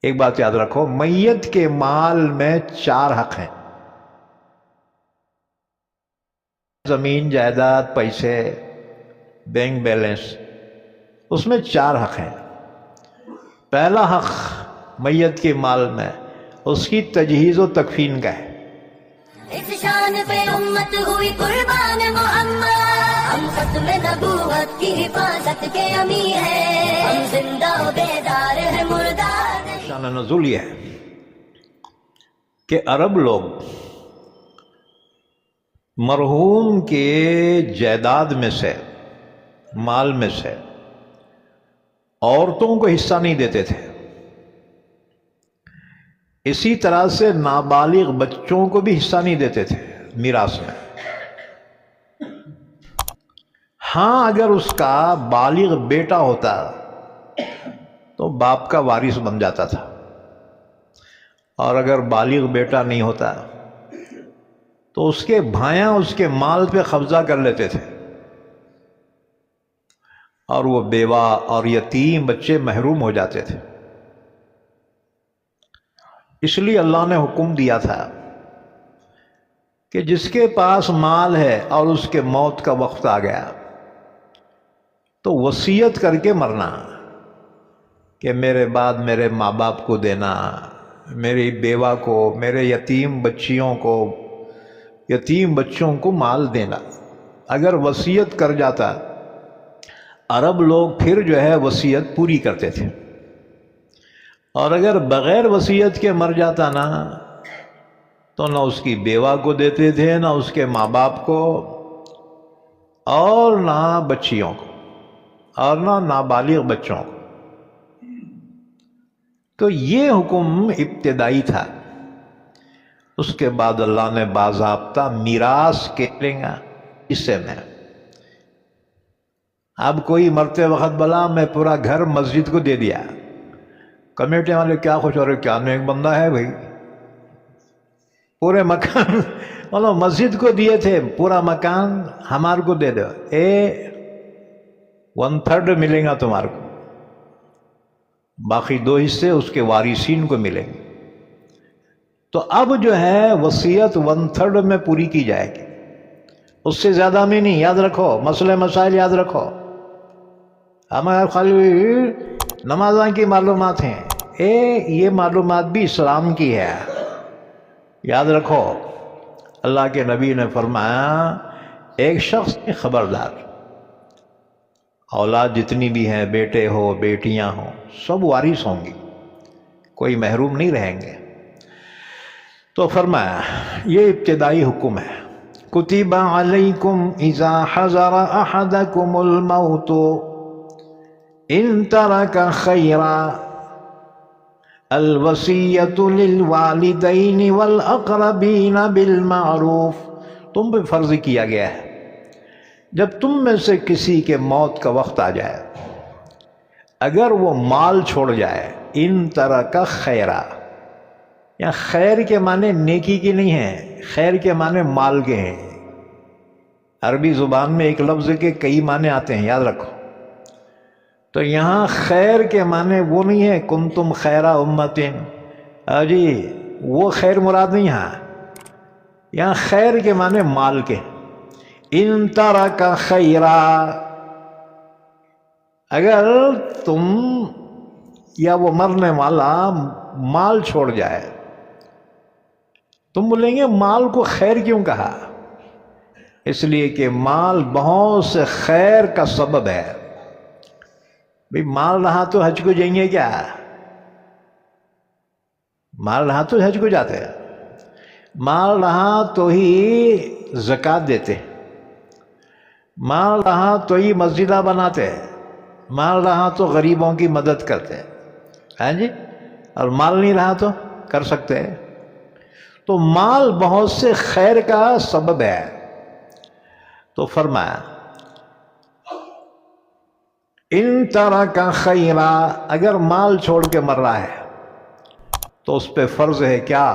ایک بات یاد رکھو، میت کے مال میں 4 حق ہیں، زمین، جائیداد، پیسے، بینک بیلنس، اس میں 4 حق ہیں۔ پہلا حق میت کے مال میں اس کی تجہیز و تکفین کا ہے۔ اس شان پہ امت ہوئی قربان محمد، ہم ختم نبوت کی حفاظت کے امی ہے، ہم زندہ و بیدار ہے مردار۔ شان نزول یہ ہے کہ عرب لوگ مرحوم کے جائیداد میں سے، مال میں سے عورتوں کو حصہ نہیں دیتے تھے، اسی طرح سے نابالغ بچوں کو بھی حصہ نہیں دیتے تھے میراث میں۔ ہاں اگر اس کا بالغ بیٹا ہوتا تو باپ کا وارث بن جاتا تھا، اور اگر بالغ بیٹا نہیں ہوتا تو اس کے بھائیاں اس کے مال پہ قبضہ کر لیتے تھے، اور وہ بیوہ اور یتیم بچے محروم ہو جاتے تھے۔ اس لیے اللہ نے حکم دیا تھا کہ جس کے پاس مال ہے اور اس کے موت کا وقت آ گیا تو وصیت کر کے مرنا کہ میرے بعد میرے ماں باپ کو دینا، میری بیوہ کو، میرے یتیم بچوں کو مال دینا۔ اگر وصیت کر جاتا، عرب لوگ پھر جو ہے وصیت پوری کرتے تھے، اور اگر بغیر وصیت کے مر جاتا نا تو نہ اس کی بیوہ کو دیتے تھے، نہ اس کے ماں باپ کو، اور نہ بچیوں کو، اور نہ نابالغ بچوں کو۔ تو یہ حکم ابتدائی تھا۔ اس کے بعد اللہ نے باضابطہ میراث کے لیں گا حصے میں۔ اب کوئی مرتے وقت بلا میں پورا گھر مسجد کو دے دیا، کمیٹی والے کیا خوش ہو رہے، کیا نیک بندہ ہے بھائی، پورے مکان مطلب مسجد کو دیے تھے، پورا مکان ہمارے کو دے دو، 1/3 ملیں گا تمہارے کو، باقی 2 حصے اس کے وارثین کو ملیں گے۔ تو اب جو ہے وصیت 1/3 میں پوری کی جائے گی، اس سے زیادہ میں نہیں۔ یاد رکھو، مسئلے مسائل یاد رکھو، ہمارے خالی نمازاں کی معلومات ہیں، یہ معلومات بھی اسلام کی ہے۔ یاد رکھو، اللہ کے نبی نے فرمایا ایک شخص خبردار، اولاد جتنی بھی ہیں، بیٹے ہو بیٹیاں ہوں، سب وارث ہوں گی، کوئی محروم نہیں رہیں گے۔ تو فرمایا یہ ابتدائی حکم ہے، کتب علیکم اذا حضر احدکم الموت ان ترک خیرا الوصیۃ للوالدین والاقربین بالمعروف۔ تم پہ فرض کیا گیا ہے جب تم میں سے کسی کے موت کا وقت آ جائے، اگر وہ مال چھوڑ جائے، ان ترک خیرا، یا خیر کے معنی نیکی کی نہیں ہیں، خیر کے معنی مال کے ہیں۔ عربی زبان میں ایک لفظ کے کئی معنی آتے ہیں، یاد رکھو۔ تو یہاں خیر کے معنی وہ نہیں ہے کنتم خیر امت، جی وہ خیر مراد نہیں، یہاں خیر کے معنی مال کے۔ ان ترک خیرا، اگر تم یا وہ مرنے والا مال چھوڑ جائے، تم بولیں گے مال کو خیر کیوں کہا؟ اس لیے کہ مال بہت سے خیر کا سبب ہے۔ بھئی مال رہا تو حج کو جائیں گے کیا؟ مال رہا تو حج کو جاتے ہیں، مال رہا تو ہی زکوٰۃ دیتے، مال رہا تو ہی مسجدہ بناتے، مال رہا تو غریبوں کی مدد کرتے، ہاں جی، اور مال نہیں رہا تو کر سکتے ہیں۔ تو مال بہت سے خیر کا سبب ہے۔ تو فرمایا ان ترک خیرا، اگر مال چھوڑ کے مر رہا ہے تو اس پہ فرض ہے کیا؟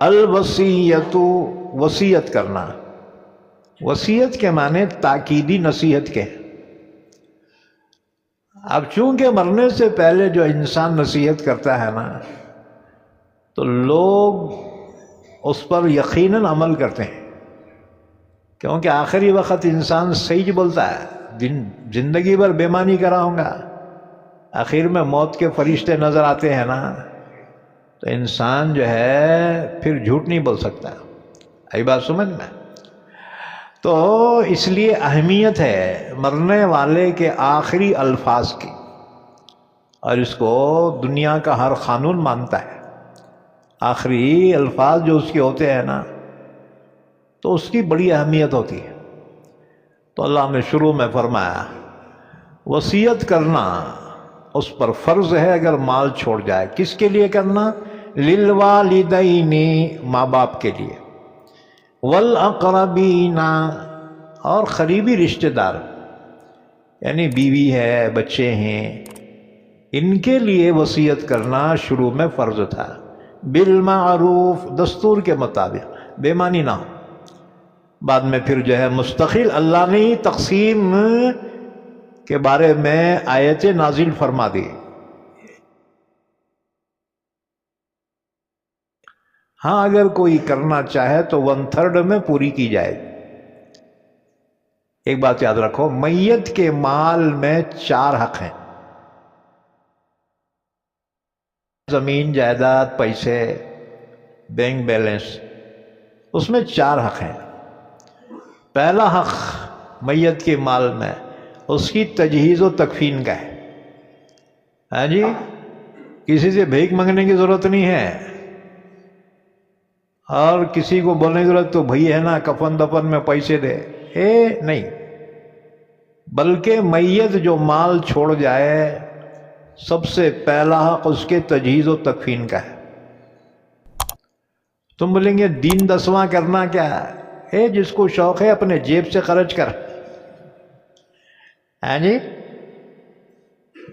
الوصیۃ، وصیت کرنا۔ وصیت کے معنی تاکیدی نصیحت کے۔ اب چونکہ مرنے سے پہلے جو انسان نصیحت کرتا ہے نا تو لوگ اس پر یقیناً عمل کرتے ہیں، کیونکہ آخری وقت انسان صحیح بولتا ہے، زندگی بھر بےمانی کرا ہوں گا، آخر میں موت کے فرشتے نظر آتے ہیں نا تو انسان جو ہے پھر جھوٹ نہیں بول سکتا۔ آئی بات سمجھ میں؟ تو اس لیے اہمیت ہے مرنے والے کے آخری الفاظ کی، اور اس کو دنیا کا ہر قانون مانتا ہے۔ آخری الفاظ جو اس کے ہوتے ہیں نا تو اس کی بڑی اہمیت ہوتی ہے۔ تو اللہ نے شروع میں فرمایا وصیت کرنا اس پر فرض ہے اگر مال چھوڑ جائے۔ کس کے لیے کرنا؟ للوالدین، ماں باپ کے لیے، والاقربین، اور قریبی رشتہ دار، یعنی بیوی ہے، بچے ہیں، ان کے لیے وصیت کرنا شروع میں فرض تھا۔ بالمعروف، دستور کے مطابق، بےمانی نہ ہو۔ بعد میں پھر جو ہے مستقل اللہ نے تقسیم کے بارے میں آیت نازل فرما دی۔ ہاں اگر کوئی کرنا چاہے تو 1/3 میں پوری کی جائے۔ ایک بات یاد رکھو، میت کے مال میں 4 حق ہیں، زمین، جائیداد، پیسے، بینک بیلنس، اس میں 4 حق ہیں۔ پہلا حق میت کے مال میں اس کی تجہیز و تکفین کا ہے۔ ہاں جی، کسی سے بھیک مانگنے کی ضرورت نہیں ہے، اور کسی کو بولنے کی ضرورت تو بھائی ہے نا کفن دفن میں پیسے دے، نہیں، بلکہ میت جو مال چھوڑ جائے سب سے پہلا حق اس کے تجہیز و تکفین کا ہے۔ تم بولیں گے دین 10واں کرنا کیا ہے؟ جس کو شوق ہے اپنے جیب سے خرچ کر، ہاں جی،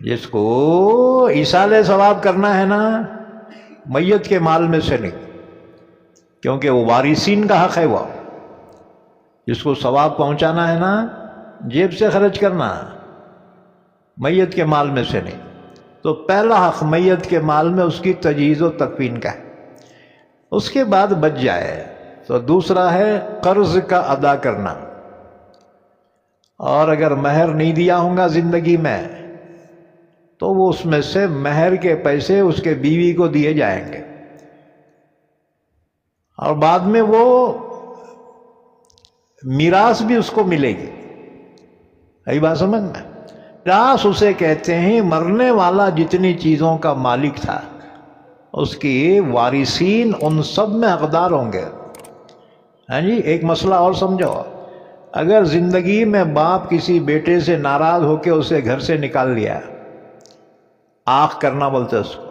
جس کو ایصال ثواب کرنا ہے نا میت کے مال میں سے نہیں، کیونکہ وہ وارثین کا حق ہے۔ وہ جس کو ثواب پہنچانا ہے نا جیب سے خرچ کرنا، میت کے مال میں سے نہیں۔ تو پہلا حق میت کے مال میں اس کی تجہیز و تکفین کا ہے۔ اس کے بعد بچ جائے تو دوسرا ہے قرض کا ادا کرنا، اور اگر مہر نہیں دیا ہوں گا زندگی میں تو وہ اس میں سے مہر کے پیسے اس کے بیوی کو دیے جائیں گے، اور بعد میں وہ میراث بھی اس کو ملے گی۔ یہی بات سمجھ میں؟ میراث اسے کہتے ہیں مرنے والا جتنی چیزوں کا مالک تھا اس کی وارثین ان سب میں حقدار ہوں گے۔ ہاں جی، ایک مسئلہ اور سمجھو، اگر زندگی میں باپ کسی بیٹے سے ناراض ہو کے اسے گھر سے نکال لیا، آنکھ کرنا بولتے اس کو،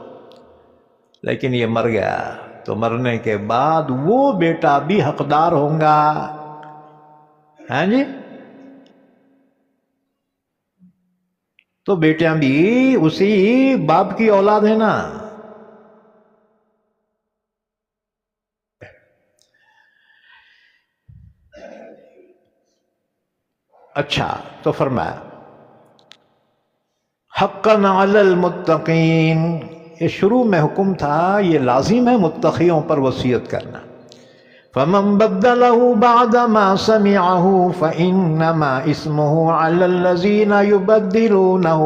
لیکن یہ مر گیا تو مرنے کے بعد وہ بیٹا بھی حقدار ہوں گا۔ ہاں جی، تو بیٹیاں بھی اسی باپ کی اولاد ہے نا۔ اچھا، تو فرمایا حقاً علی المتقین، یہ شروع میں حکم تھا، یہ لازم ہے متقیوں پر وصیت کرنا۔ فمن بدله بعد ما سمعه فإنما اسمه على الذين يبدلونه،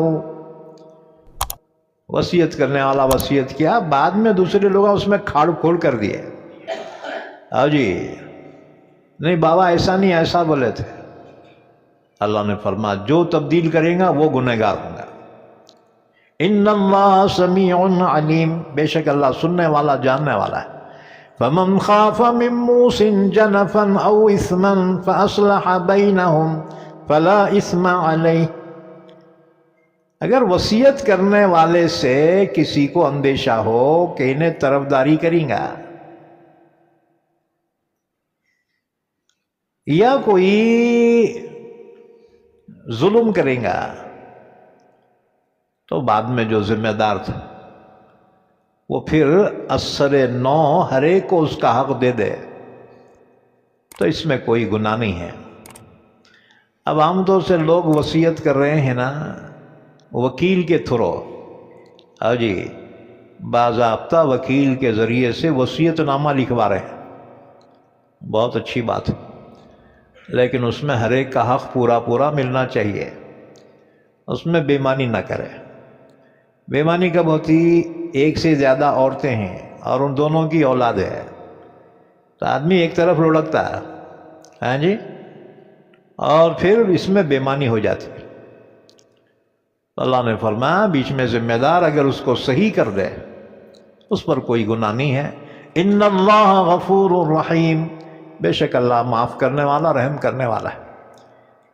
وصیت کرنے والا وصیت کیا، بعد میں دوسرے لوگ اس میں کھاڑ کھوڑ کر دیے، ہاں جی، نہیں بابا ایسا نہیں، ایسا بولے تھے۔ اللہ نے فرمایا جو تبدیل کرے گا وہ گنہگار ہوگا۔ ان اللہ سمیع علیم، بے شک اللہ سننے والا جاننے والا ہے۔ فمن خاف من موص جنفا او اثما فاصلح بینہم فلا اثم علیہ، اگر وصیت کرنے والے سے کسی کو اندیشہ ہو کہ انہیں طرفداری کریں گا یا کوئی ظلم کریں گا، تو بعد میں جو ذمہ دار تھا وہ پھر اثر نو ہر ایک کو اس کا حق دے دے، تو اس میں کوئی گناہ نہیں ہے۔ اب عام طور سے لوگ وصیت کر رہے ہیں نا، وکیل کے تھرو، ہاں جی، باضابطہ وکیل کے ذریعے سے وصیت نامہ لکھوا رہے ہیں، بہت اچھی بات ہے، لیکن اس میں ہر ایک کا حق پورا پورا ملنا چاہیے، اس میں بے ایمانی نہ کرے۔ بے ایمانی کب ہوتی؟ ایک سے زیادہ عورتیں ہیں اور ان دونوں کی اولاد ہے، تو آدمی ایک طرف لڑکتا ہے، ہاں جی، اور پھر اس میں بے ایمانی ہو جاتی ہے۔ اللہ نے فرمایا بیچ میں ذمہ دار اگر اس کو صحیح کر دے اس پر کوئی گناہ نہیں ہے۔ ان اللہ غفور الرحیم، بے شک اللہ معاف کرنے والا، رحم کرنے والا ہے۔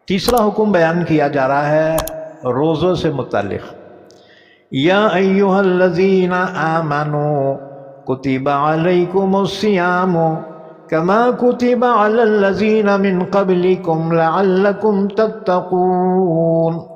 تیسرا حکم بیان کیا جا رہا ہے روزوں سے متعلق۔ یا ایہا الذین آمنوا کتب علیکم الصیام کما کتب علی الذین من قبلکم لعلکم تتقون۔